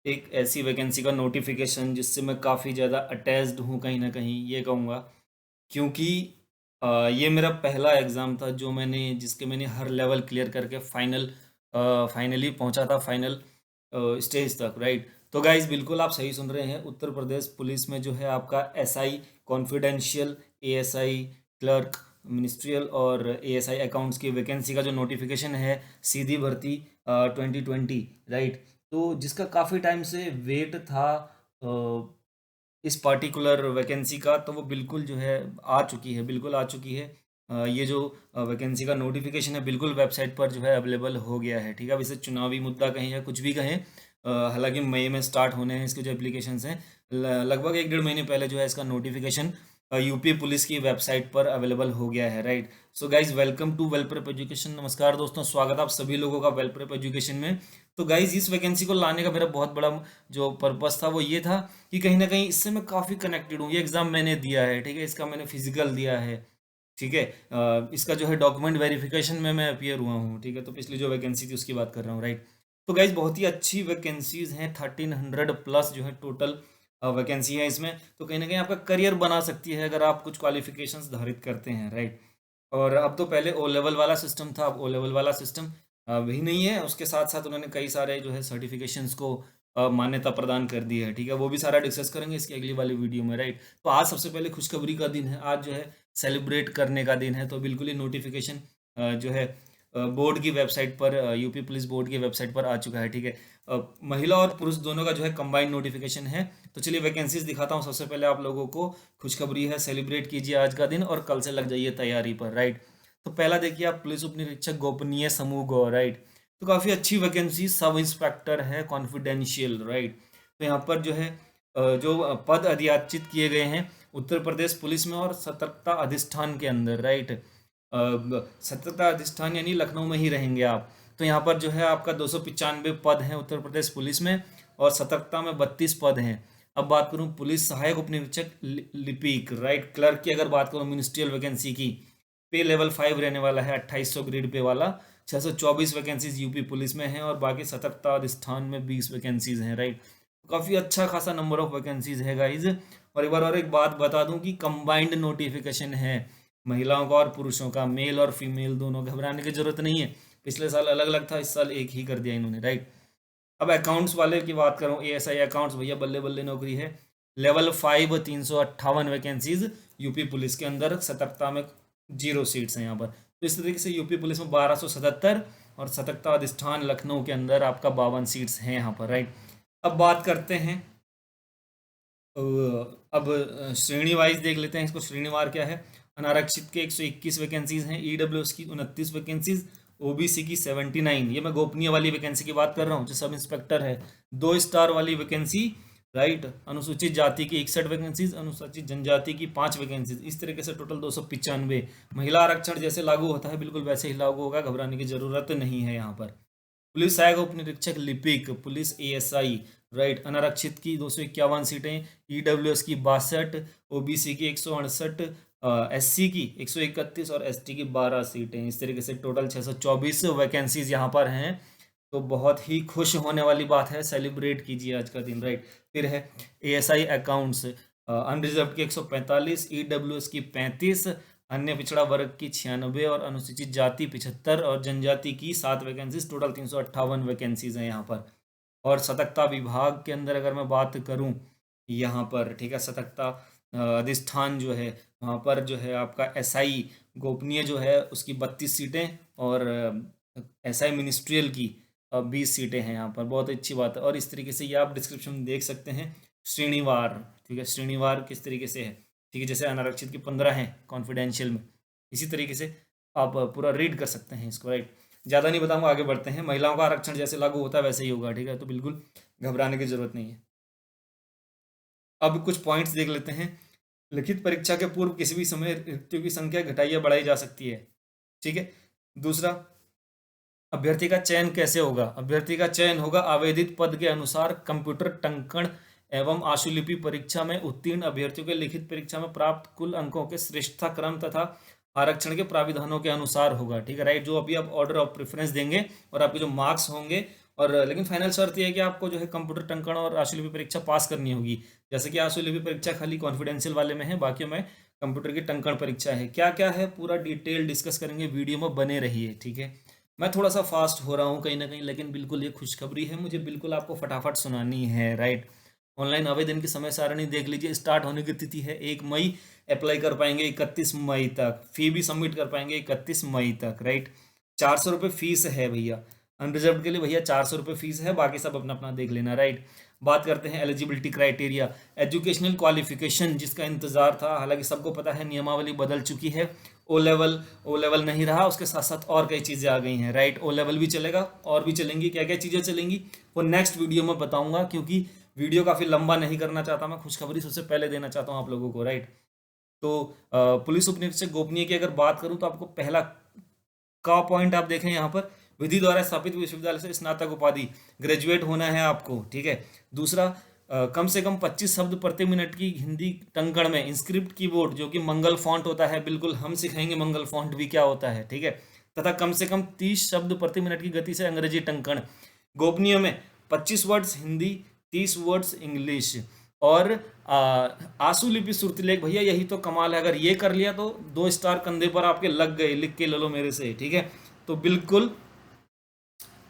एक ऐसी वैकेंसी का नोटिफिकेशन जिससे मैं काफ़ी ज़्यादा अटैच्ड हूँ कहीं न कहीं, ये कहूँगा। क्योंकि ये मेरा पहला एग्ज़ाम था जिसके मैंने हर लेवल क्लियर करके फाइनली पहुँचा था फाइनल स्टेज तक, राइट? तो गाइज़ बिल्कुल आप सही सुन रहे हैं, उत्तर प्रदेश पुलिस में जो है आपका SI, confidential, ASI, clerk, ministerial और एएसआई अकाउंट्स की वैकेंसी का जो नोटिफिकेशन है, सीधी भर्ती 2020, राइट? तो जिसका काफ़ी टाइम से वेट था अ, इस पर्टिकुलर वैकेंसी का, तो वो बिल्कुल जो है आ चुकी है, बिल्कुल आ चुकी है। ये जो वैकेंसी का नोटिफिकेशन है बिल्कुल वेबसाइट पर जो है अवेलेबल हो गया है, ठीक है। अब इसे चुनावी मुद्दा कहें या कुछ भी कहें, हालांकि मई में स्टार्ट होने हैं इसके जो एप्लीकेशंस हैं। लगभग एक डेढ़ महीने पहले जो है इसका नोटिफिकेशन यूपी पुलिस की वेबसाइट पर अवेलेबल हो गया है, right. So guys welcome to well prep education. नमस्कार दोस्तों, स्वागत है आप सभी लोगों का वेल प्रेप एजुकेशन में। तो गाइज इस वैकेंसी को लाने का मेरा बहुत बड़ा जो पर्पस था वो ये था कि कहीं ना कहीं इससे मैं काफ़ी कनेक्टेड हूँ। ये एग्ज़ाम मैंने दिया है, ठीक है, इसका मैंने फिजिकल दिया है, ठीक है। इसका जो है डॉक्यूमेंट वेरिफिकेशन में मैं अपीयर हुआ हूँ, ठीक है। तो पिछली जो वैकेंसी थी उसकी बात कर रहा हूँ, राइट। तो गाइज बहुत ही अच्छी वैकेंसीज हैं, 1300 प्लस जो है टोटल वैकेंसी है इसमें। तो कहीं ना कहीं आपका करियर बना सकती है अगर आप कुछ क्वालिफिकेशंस धारित करते हैं, राइट। और अब तो पहले ओ लेवल वाला सिस्टम था, अब ओ लेवल वाला सिस्टम भी नहीं है। उसके साथ साथ उन्होंने कई सारे जो है सर्टिफिकेशंस को मान्यता प्रदान कर दी है, ठीक है। वो भी सारा डिस्कस करेंगे इसकी अगली वाली वीडियो में, राइट। तो आज सबसे पहले खुशखबरी का दिन है, आज जो है सेलिब्रेट करने का दिन है। तो बिल्कुल ही नोटिफिकेशन जो है बोर्ड की वेबसाइट पर, यूपी पुलिस बोर्ड की वेबसाइट पर आ चुका है, ठीक है। महिला और पुरुष दोनों का जो है कंबाइंड नोटिफिकेशन है। तो चलिए वैकेंसीज दिखाता हूँ सबसे पहले आप लोगों को। खुशखबरी है, सेलिब्रेट कीजिए आज का दिन और कल से लग जाइए तैयारी पर, राइट। तो पहला देखिए आप, पुलिस उप निरीक्षक गोपनीय समूह गौ, राइट। तो काफ़ी अच्छी वैकेंसी, सब इंस्पेक्टर है, कॉन्फिडेंशियल, राइट। तो यहाँ पर जो है जो पद अधियाचित किए गए हैं उत्तर प्रदेश पुलिस में और सतर्कता अधिष्ठान के अंदर, राइट। सतर्कता अधिष्ठान यानी लखनऊ में ही रहेंगे आप। तो यहाँ पर जो है आपका 295 पद हैं उत्तर प्रदेश पुलिस में, और सतर्कता में 32 पद हैं। अब बात करूँ पुलिस सहायक उप निरीक्षक लिपिक, राइट, क्लर्क की अगर बात करूँ मिनिस्ट्रियल वैकेंसी की, पे लेवल 5 रहने वाला है, 2800 ग्रेड पे वाला। 624 वैकेंसीज यूपी पुलिस में हैं और बाकी सतर्कता अधिष्ठान में 20 वैकेंसीज हैं, राइट। काफ़ी अच्छा खासा नंबर ऑफ वैकेंसीज है गाइज। और एक बार और एक बात बता दूं कि कंबाइंड नोटिफिकेशन है, महिलाओं का और पुरुषों का, मेल और फीमेल दोनों। घबराने की जरूरत नहीं है, पिछले साल अलग अलग था, इस साल एक ही कर दिया इन्होंने, राइट। अब अकाउंट्स वाले की बात करूँ, एएसआई अकाउंट्स, भैया बल्ले बल्ले नौकरी है। लेवल 5 358 वैकेंसीज यूपी पुलिस के अंदर, सतर्कता में 0 सीट्स हैं यहाँ पर। तो इस तरीके से यूपी पुलिस में 1277 और सतर्कता अधिष्ठान लखनऊ के अंदर आपका 52 सीट्स हैं यहाँ पर, राइट। अब बात करते हैं, अब श्रेणी वाइज देख लेते हैं इसको, श्रेणीवार क्या है। अनारक्षित के 121 वैकेंसीज हैं, ईडब्ल्यूएस की 29 वैकेंसीज, ओबीसी की 79। ये मैं गोपनीय वाली वैकेंसी की बात कर रहा हूँ जो सब इंस्पेक्टर है। 2 स्टार वाली वैकेंसी, राइट। अनुसूचित जाति की 61 वैकेंसीज, अनुसूचित जनजाति की 5 वैकेंसीज, इस तरीके से टोटल 295। महिला आरक्षण जैसे लागू होता है बिल्कुल वैसे ही लागू होगा, घबराने की जरूरत नहीं है यहाँ पर। पुलिस सहायक उप निरीक्षक लिपिक, पुलिस एएसआई, राइट, अनारक्षित की 251 सीटें, ईडब्ल्यूएस की 62, ओबीसी की 168, एससी की 131 और एसटी की 12 सीटें। इस तरीके से टोटल 624 वैकेंसीज यहाँ पर हैं। तो बहुत ही खुश होने वाली बात है, सेलिब्रेट कीजिए आज का दिन, राइट। फिर है एएसआई अकाउंट्स, अनरिजर्व की 145, ईडब्ल्यूएस की 35, अन्य पिछड़ा वर्ग की 96 और अनुसूचित जाति 75 और जनजाति की 7 वैकेंसीज, टोटल 358 वैकेंसीज हैं यहाँ पर। और सतर्कता विभाग के अंदर अगर मैं बात करूं यहाँ पर, ठीक है, सतर्कता अधिष्ठान जो है वहाँ पर जो है आपका एसआई गोपनीय जो है उसकी 32 सीटें और एसआई मिनिस्ट्रियल की 20 सीटें हैं यहाँ पर। बहुत अच्छी बात है। और इस तरीके से ये आप डिस्क्रिप्शन में देख सकते हैं श्रेणीवार, ठीक है, श्रेणीवार किस तरीके से है, ठीक है। जैसे अनारक्षित की 15 हैं कॉन्फिडेंशियल में, इसी तरीके से आप पूरा रीड कर सकते हैं इसको, राइट। ज़्यादा नहीं बताऊंगा, आगे बढ़ते हैं। महिलाओं का आरक्षण जैसे लागू होता है वैसे ही होगा, ठीक है। तो बिल्कुल घबराने की जरूरत नहीं है। अब कुछ पॉइंट्स देख लेते हैं। लिखित परीक्षा के पूर्व किसी भी समय रिक्तियों की संख्या घटाई या बढ़ाई जा सकती है, ठीक है। दूसरा, अभ्यर्थी का चयन कैसे होगा। अभ्यर्थी का चयन होगा आवेदित पद के अनुसार कंप्यूटर टंकण एवं आशुलिपि परीक्षा में उत्तीर्ण अभ्यर्थियों के लिखित परीक्षा में प्राप्त कुल अंकों के श्रेष्ठता क्रम तथा आरक्षण के प्राविधानों के अनुसार होगा, ठीक है, राइट। जो अभी आप ऑर्डर ऑफ प्रेफरेंस देंगे और आपके जो मार्क्स होंगे और लेकिन फाइनल शर्त यह है कि आपको जो है कंप्यूटर टंकण और आशुलिपि परीक्षा पास करनी होगी। जैसे कि आशुलिपि परीक्षा खाली कॉन्फिडेंशियल वाले में है, बाकी में कंप्यूटर की टंकण परीक्षा है। क्या क्या है पूरा डिटेल डिस्कस करेंगे, वीडियो में बने रहिए, ठीक है। मैं थोड़ा सा फास्ट हो रहा हूँ कहीं ना कहीं, लेकिन बिल्कुल ये खुशखबरी है, मुझे बिल्कुल आपको फटाफट सुनानी है, राइट। ऑनलाइन आवेदन की समय सारणी देख लीजिए। स्टार्ट होने की तिथि है 1 मई, अप्लाई कर पाएंगे 31 मई तक, फी भी सबमिट कर पाएंगे 31 मई तक, राइट। 400 रुपये फीस है भैया, अनरिजर्व के लिए भैया 400 रुपये फीस है, बाकी सब अपना अपना देख लेना, राइट। बात करते हैं एलिजिबिलिटी क्राइटेरिया। एजुकेशनल क्वालिफिकेशन जिसका इंतजार था, हालांकि सबको पता है नियमावली बदल चुकी है। ओ लेवल नहीं रहा, उसके साथ साथ और कई चीज़ें आ गई हैं, राइट। ओ लेवल भी चलेगा, और भी चलेंगी, क्या क्या चीज़ें चलेंगी वो नेक्स्ट वीडियो में बताऊंगा, क्योंकि वीडियो काफ़ी लंबा नहीं करना चाहता मैं, खुशखबरी सबसे पहले देना चाहता हूँ आप लोगों को, राइट। तो पुलिस उप निरीक्षक गोपनीय की अगर बात करूँ तो आपको पहला का पॉइंट आप देखें यहाँ पर, विधि द्वारा स्थापित विश्वविद्यालय से स्नातक उपाधि, ग्रेजुएट होना है आपको, ठीक है। दूसरा, कम से कम 25 शब्द प्रति मिनट की हिंदी टंकण में इंस्क्रिप्ट कीबोर्ड जो कि मंगल फॉन्ट होता है, बिल्कुल हम सिखाएंगे मंगल फॉन्ट भी क्या होता है, ठीक है। तथा कम से कम 30 शब्द प्रति मिनट की गति से अंग्रेजी टंकण। गोपनीय में 25 वर्ड्स हिंदी, 30 वर्ड्स इंग्लिश। और आशुलिपि श्रुतिलेख, भैया यही तो कमाल है, अगर ये कर लिया तो 2 स्टार कंधे पर आपके लग गए, लिख के ले लो मेरे से, ठीक है। तो बिल्कुल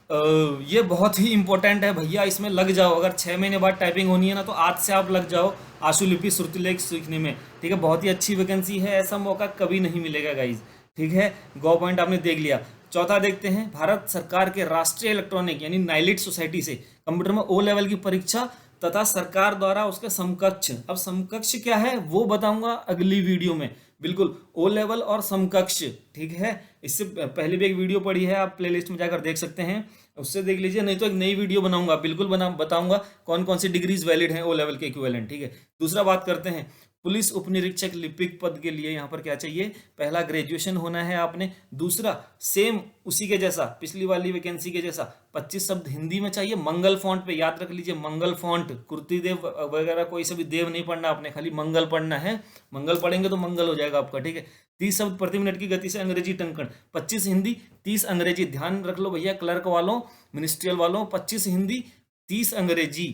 ये बहुत ही इंपॉर्टेंट है भैया, इसमें लग जाओ। अगर 6 महीने बाद टाइपिंग होनी है ना, तो आज से आप लग जाओ आशुलिपि श्रुतिलेख सीखने में, ठीक है। बहुत ही अच्छी वैकेंसी है, ऐसा मौका कभी नहीं मिलेगा गाइज, ठीक है। गो पॉइंट आपने देख लिया। चौथा देखते हैं, भारत सरकार के राष्ट्रीय इलेक्ट्रॉनिक यानी नाइलिट सोसाइटी से कंप्यूटर में ओ लेवल की परीक्षा तथा सरकार द्वारा उसके समकक्ष। अब समकक्ष क्या है वो बताऊंगा अगली वीडियो में, बिल्कुल ओ लेवल और समकक्ष, ठीक है। इससे पहले भी एक वीडियो पड़ी है, आप प्लेलिस्ट में जाकर देख सकते हैं, उससे देख लीजिए, नहीं तो एक नई वीडियो बनाऊंगा, बिल्कुल बताऊंगा कौन कौन सी डिग्रीज वैलिड हैं ओ लेवल के इक्विवेलेंट, ठीक है। दूसरा बात करते हैं, पुलिस उपनिरीक्षक लिपिक पद के लिए यहाँ पर क्या चाहिए, पहला ग्रेजुएशन होना है आपने। दूसरा, सेम उसी के जैसा, पिछली वाली वैकेंसी के जैसा 25 शब्द हिंदी में चाहिए, मंगल फॉन्ट पे, याद रख लीजिए मंगल फॉन्ट, कुर्ती देव वगैरह कोई से भी देव नहीं पढ़ना आपने, खाली मंगल पढ़ना है, मंगल पढ़ेंगे तो मंगल हो जाएगा आपका, ठीक है। 30 शब्द प्रति मिनट की गति से अंग्रेजी टंकण, 25 हिंदी 30 अंग्रेजी, ध्यान रख लो भैया क्लर्क वालों, मिनिस्ट्रियल वालों, 25 हिंदी 30 अंग्रेजी।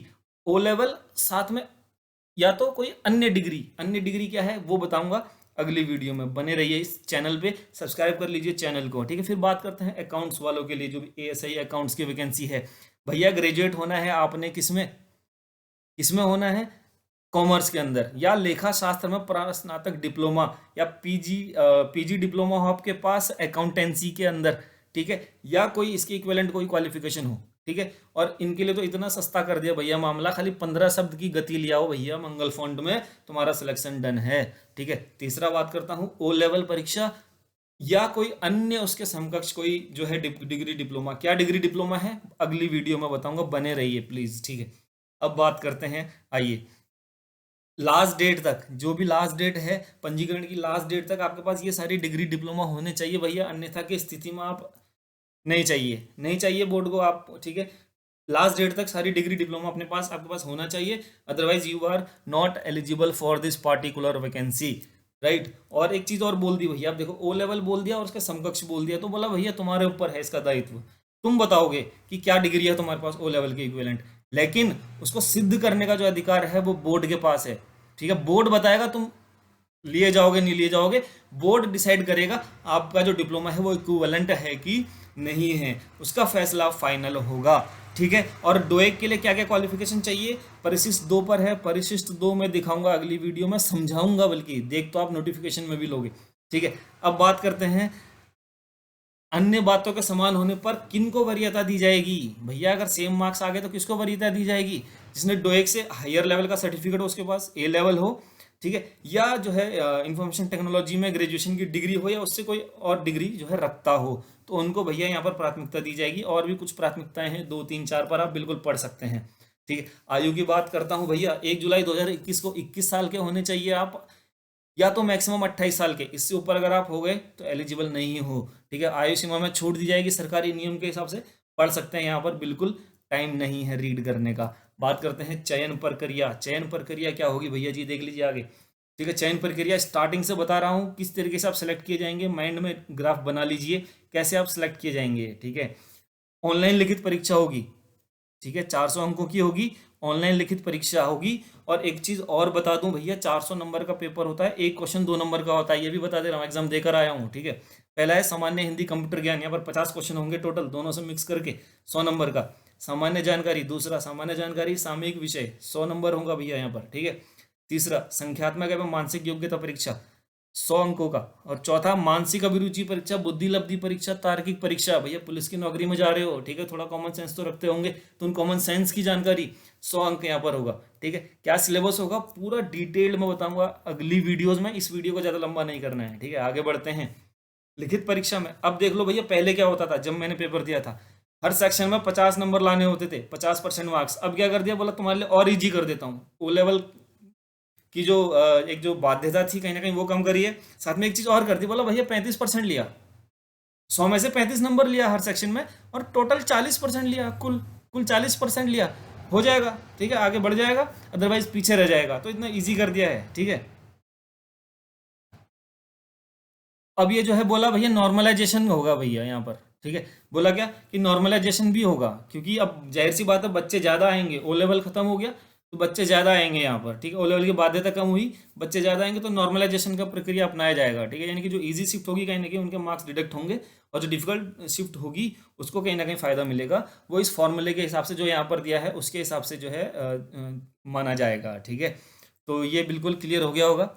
ओ लेवल साथ में या तो कोई अन्य डिग्री क्या है वो बताऊंगा अगली वीडियो में, बने रहिए इस चैनल पे, सब्सक्राइब कर लीजिए चैनल को, ठीक है। फिर बात करते हैं अकाउंट्स वालों के लिए, जो भी ASI अकाउंट्स की वैकेंसी है, भैया ग्रेजुएट होना है आपने किसमें होना है, कॉमर्स के अंदर, या लेखा शास्त्र में स्नातक डिप्लोमा, या पीजी डिप्लोमा हो आपके पास अकाउंटेंसी के अंदर, ठीक है, या कोई इसके इक्विवेलेंट कोई क्वालिफिकेशन हो, ठीक है। और इनके लिए तो इतना सस्ता कर दिया भैया मामला, खाली 15 शब्द की गति लिया हो भैया मंगल फॉन्ट में, तुम्हारा सिलेक्शन डन है, ठीक है। तीसरा बात करता हूँ, ओ लेवल परीक्षा या कोई अन्य उसके समकक्ष कोई जो है डिग्री डिप्लोमा, क्या डिग्री डिप्लोमा है अगली वीडियो में बताऊंगा, बने रहिए प्लीज, ठीक है। अब बात करते हैं, आइए लास्ट डेट तक, जो भी लास्ट डेट है पंजीकरण की, लास्ट डेट तक आपके पास ये सारी डिग्री डिप्लोमा होने चाहिए भैया, अन्यथा की स्थिति में आप नहीं चाहिए बोर्ड को आप, ठीक है। लास्ट डेट तक सारी डिग्री डिप्लोमा आपके पास होना चाहिए, otherwise you are not eligible for this particular vacancy, right. और एक चीज और बोल दी भैया, आप देखो ओ लेवल बोल दिया और उसका समकक्ष बोल दिया, तो बोला भैया तुम्हारे ऊपर है इसका दायित्व, तुम बताओगे कि क्या डिग्री है तुम्हारे पास ओ लेवल के इक्विवेलेंट, लेकिन उसको सिद्ध करने का जो अधिकार है वो बोर्ड के पास है, ठीक है। बोर्ड बताएगा तुम लिए जाओगे नहीं लिए जाओगे, बोर्ड डिसाइड करेगा आपका जो डिप्लोमा है वो इक्विवेलेंट है कि नहीं है, उसका फैसला फाइनल होगा, ठीक है। और डोएक के लिए क्या क्या क्वालिफिकेशन चाहिए, परिशिष्ट 2 पर है, परिशिष्ट 2 में दिखाऊंगा अगली वीडियो में, समझाऊंगा, बल्कि देख तो आप नोटिफिकेशन में भी लोगे, ठीक है। अब बात करते हैं अन्य बातों के समान होने पर किनको वरीयता दी जाएगी, भैया अगर सेम मार्क्स आ गए तो किसको वरीयता दी जाएगी, जिसने डोएक से हायर लेवल का सर्टिफिकेट हो, उसके पास A लेवल हो, ठीक है, या जो है इंफॉर्मेशन टेक्नोलॉजी में ग्रेजुएशन की डिग्री हो, या उससे कोई और डिग्री जो है रखता हो, तो उनको भैया यहाँ पर प्राथमिकता दी जाएगी। और भी कुछ प्राथमिकताएं हैं, 2 3 4 पर आप बिल्कुल पढ़ सकते हैं, ठीक है। आयु की बात करता हूँ भैया, 1 जुलाई 2021 को 21 साल के होने चाहिए आप, या तो मैक्सिमम 28 साल के, इससे ऊपर अगर आप हो गए तो एलिजिबल नहीं हो, ठीक है। आयु सीमा में छूट दी जाएगी सरकारी नियम के हिसाब से, पढ़ सकते हैं, यहाँ पर बिल्कुल टाइम नहीं है रीड करने का। बात करते हैं चयन प्रक्रिया क्या होगी भैया जी, देख लीजिए आगे, ठीक है। चयन प्रक्रिया स्टार्टिंग से बता रहा हूँ किस तरीके से आप सेलेक्ट किए जाएंगे, माइंड में ग्राफ बना लीजिए कैसे आप सेलेक्ट किए जाएंगे, ठीक है। ऑनलाइन लिखित परीक्षा होगी, ठीक है, 400 अंकों की होगी, ऑनलाइन लिखित परीक्षा होगी। और एक चीज और बता दूं भैया, 400 नंबर का पेपर होता है, एक क्वेश्चन 2 नंबर का होता है, ये भी बता दे रहा हूँ, एग्जाम देकर आया हूँ। ठीक है, पहला है सामान्य हिंदी कंप्यूटर ज्ञान, यहाँ पर 50 क्वेश्चन होंगे टोटल, दोनों से मिक्स करके 100 नंबर का। सामान्य जानकारी, दूसरा सामान्य जानकारी सामयिक विषय, 100 नंबर होगा भैया यहाँ पर। ठीक है, तीसरा संख्यात्मक एवं मानसिक योग्यता परीक्षा, 100 अंकों का। और चौथा मानसिक अभिरुचि परीक्षा, बुद्धि लब्धि परीक्षा, तार्किक परीक्षा। भैया पुलिस की नौकरी में जा रहे हो, ठीक है, थोड़ा कॉमन सेंस तो रखते होंगे, तो उन कॉमन सेंस की जानकारी 100 अंक यहाँ पर होगा। ठीक है, क्या सिलेबस होगा पूरा डिटेल्ड में बताऊंगा अगली वीडियोज में, इस वीडियो को ज्यादा लंबा नहीं करना है। ठीक है, आगे बढ़ते हैं लिखित परीक्षा में। अब देख लो भैया, पहले क्या होता था जब मैंने पेपर दिया था, हर सेक्शन में 50 नंबर लाने होते थे, 50% मार्क्स। अब क्या कर दिया, बोला तुम्हारे लिए और इजी कर देता हूँ, ओ लेवल की जो एक जो बाध्यता थी कहीं ना कहीं वो कम करिए। साथ में एक चीज और कर दी, बोला भैया 35% लिया, 100 में से 35 नंबर लिया हर सेक्शन में, और टोटल 40% लिया, कुल कुल 40% लिया, हो जाएगा। ठीक है, आगे बढ़ जाएगा, अदरवाइज पीछे रह जाएगा। तो इतना इजी कर दिया है। ठीक है, अब ये जो है बोला भैया नॉर्मलाइजेशन होगा भैया यहाँ पर। ठीक है, बोला क्या कि नॉर्मलाइजेशन भी होगा, क्योंकि अब जाहिर सी बात है बच्चे ज़्यादा आएंगे, ओ लेवल खत्म हो गया तो बच्चे ज़्यादा आएंगे यहाँ पर। ठीक है, ओ लेवल की बाध्यता कम हुई, बच्चे ज़्यादा आएंगे, तो नॉर्मलाइजेशन का प्रक्रिया अपनाया जाएगा। ठीक है, यानी कि जो इजी शिफ्ट होगी कहीं ना कहीं उनके मार्क्स डिडक्ट होंगे, और जो डिफिकल्ट शिफ्ट होगी उसको कहीं ना कहीं फ़ायदा मिलेगा। वो इस फॉर्मूले के हिसाब से जो यहाँ पर दिया है उसके हिसाब से जो है माना जाएगा। ठीक है, तो ये बिल्कुल क्लियर हो गया होगा।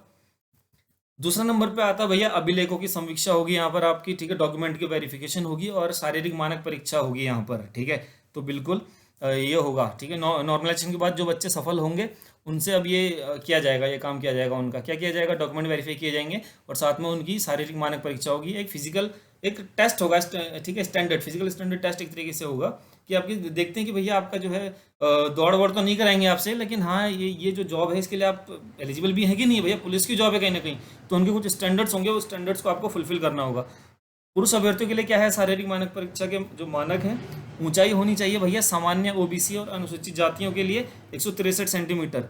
दूसरा नंबर पे आता है भैया अभिलेखों की समीक्षा होगी यहाँ पर आपकी। ठीक है, डॉक्यूमेंट की वेरिफिकेशन होगी और शारीरिक मानक परीक्षा होगी यहाँ पर। ठीक है, तो बिल्कुल ये होगा। ठीक है, नॉर्मलाइजेशन के बाद जो बच्चे सफल होंगे उनसे अब ये किया जाएगा, ये काम किया जाएगा, उनका क्या किया जाएगा, डॉक्यूमेंट वेरीफाई किए जाएंगे, और साथ में उनकी शारीरिक मानक परीक्षा होगी, एक फिजिकल एक टेस्ट होगा। ठीक है, स्टैंडर्ड फिजिकल स्टैंडर्ड टेस्ट एक तरीके से होगा, कि आपकी देखते हैं कि भैया आपका जो है दौड़ वौड़ तो नहीं कराएंगे आपसे, लेकिन हाँ ये जो जॉब है इसके लिए आप एलिजिबल भी हैं कि नहीं। भैया पुलिस की जॉब है कहीं ना कहीं, तो उनके कुछ स्टैंडर्ड्स होंगे, उस स्टैंडर्ड्स को आपको फुलफिल करना होगा। पुरुष अभ्यर्थियों के लिए क्या है, शारीरिक मानक परीक्षा के जो मानक हैं, ऊंचाई होनी चाहिए भैया सामान्य ओबीसी और अनुसूचित जातियों के लिए 163 सेंटीमीटर।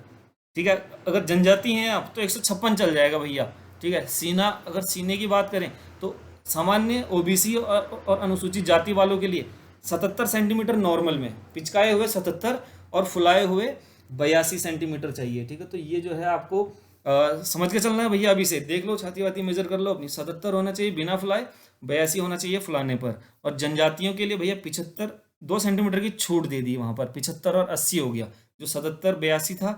ठीक है, अगर जनजाति हैं आप तो 156 चल जाएगा भैया। ठीक है, सीना, अगर सीने की बात करें तो सामान्य ओबीसी और अनुसूचित जाति वालों के लिए 77 सेंटीमीटर नॉर्मल में, पिचकाए हुए 77 और फुलाए हुए 82 सेंटीमीटर चाहिए। ठीक है, तो ये जो है आपको समझ के चलना है भैया। अभी से देख लो, छाती वाती मेजर कर लो अपनी, 77 होना चाहिए बिना फुलाए, 82 होना चाहिए फुलाने पर। और जनजातियों के लिए भैया 75, 2 सेंटीमीटर की छूट दे दी वहां पर, 75 और 80 हो गया। जो 77 82 था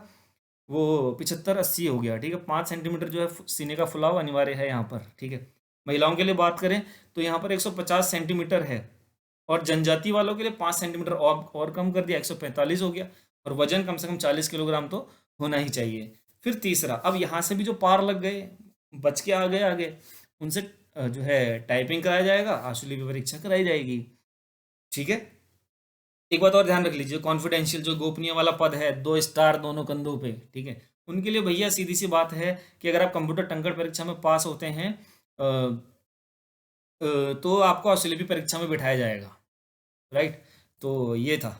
वो 75 80 हो गया। ठीक है, 5 सेंटीमीटर जो है सीने का फुलाव अनिवार्य है यहाँ पर। ठीक है, महिलाओं के लिए बात करें तो यहाँ पर 150 सेंटीमीटर है, और जनजाति वालों के लिए 5 सेंटीमीटर और कम कर दिया, 145 हो गया। और वजन कम से कम 40 किलोग्राम तो होना ही चाहिए। फिर तीसरा, अब यहाँ से भी जो पार लग गए, बच के आ गए आगे, उनसे जो है टाइपिंग कराया जाएगा, आशुलिपि परीक्षा कराई जाएगी। ठीक है, एक बात और ध्यान रख लीजिए, कॉन्फिडेंशियल जो गोपनीय वाला पद है, 2 स्टार दोनों कंधों पे। ठीक है, उनके लिए भैया सीधी सी बात है कि अगर आप कंप्यूटर टंकड़ परीक्षा में पास होते हैं तो आपको आशुलिपि परीक्षा में बिठाया जाएगा। राइट, तो ये था,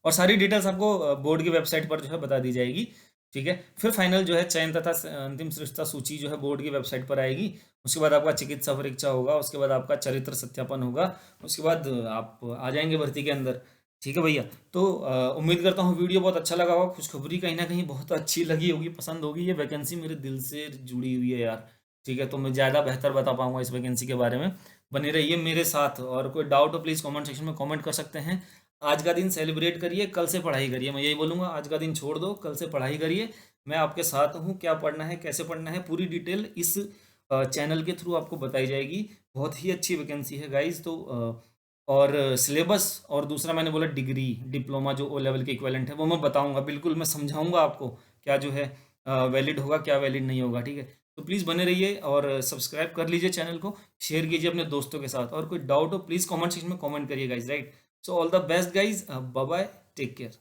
और सारी डिटेल्स आपको बोर्ड की वेबसाइट पर जो है बता दी जाएगी। ठीक है, फिर फाइनल जो है चयन तथा अंतिम श्रेष्ठता सूची जो है बोर्ड की वेबसाइट पर आएगी। उसके बाद आपका चिकित्सा परीक्षा होगा, उसके बाद आपका चरित्र सत्यापन होगा, उसके बाद आप आ जाएंगे भर्ती के अंदर। ठीक है भैया, तो उम्मीद करता हूँ वीडियो बहुत अच्छा लगा होगा, खुशखबरी कहीं ना कहीं बहुत अच्छी लगी होगी, पसंद होगी। ये वैकेंसी मेरे दिल से जुड़ी हुई है यार। ठीक है, तो मैं ज़्यादा बेहतर बता पाऊंगा इस वैकेंसी के बारे में। बने रहिए मेरे साथ, और कोई डाउट हो प्लीज़ कमेंट सेक्शन में कमेंट कर सकते हैं। आज का दिन सेलिब्रेट करिए, कल से पढ़ाई करिए, मैं यही बोलूँगा, आज का दिन छोड़ दो, कल से पढ़ाई करिए। मैं आपके साथ हूँ, क्या पढ़ना है कैसे पढ़ना है पूरी डिटेल इस चैनल के थ्रू आपको बताई जाएगी। बहुत ही अच्छी वैकेंसी है गाइज। तो और सिलेबस, और दूसरा मैंने बोला डिग्री डिप्लोमा जो ओ लेवल के इक्विवेलेंट है वो मैं बताऊंगा, बिल्कुल मैं समझाऊंगा आपको क्या जो है वैलिड होगा क्या वैलिड नहीं होगा। ठीक है, तो प्लीज़ बने रहिए और सब्सक्राइब कर लीजिए चैनल को, शेयर कीजिए अपने दोस्तों के साथ, और कोई डाउट हो प्लीज़ कमेंट सेक्शन में कमेंट करिए guys. Right, so all the best guys, bye bye, take care.